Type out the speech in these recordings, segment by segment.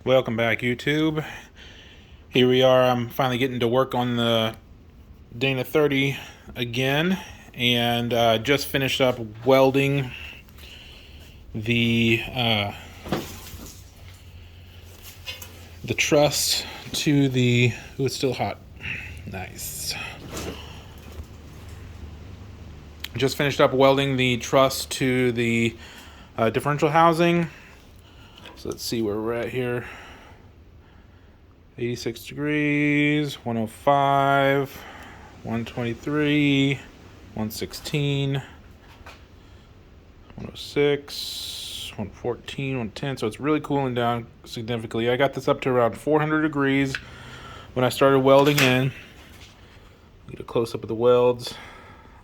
Welcome back, YouTube. Here we are. I'm finally getting to work on the Dana 30 again, and just finished up welding the truss to the. Ooh, it's still hot. Nice. Just finished up welding the truss to the differential housing. So let's see where we're at here. 86 degrees, 105, 123, 116, 106, 114, 110. So it's really cooling down significantly. I got this up to around 400 degrees when I started welding in. Get a close up of the welds.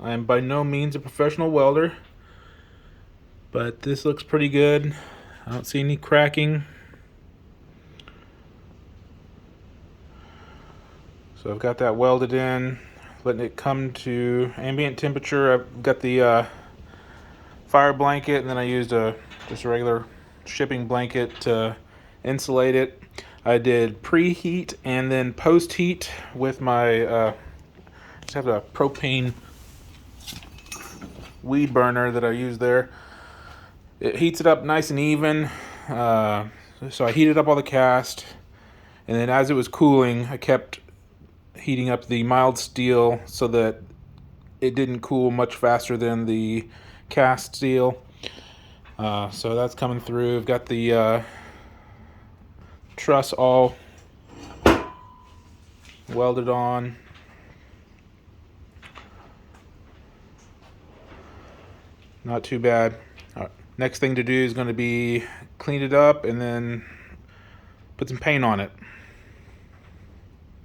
I am by no means a professional welder, but this looks pretty good. I don't see any cracking. So I've got that welded in, letting it come to ambient temperature. I've got the fire blanket, and then I used just a regular shipping blanket to insulate it. I did preheat and then post heat with my just have a propane weed burner that I use there. It heats it up nice and even. So I heated up all the cast, and then as it was cooling, I kept heating up the mild steel so that it didn't cool much faster than the cast steel. So that's coming through. I've got the truss all welded on. Not too bad. Next thing to do is going to be clean it up and then put some paint on it.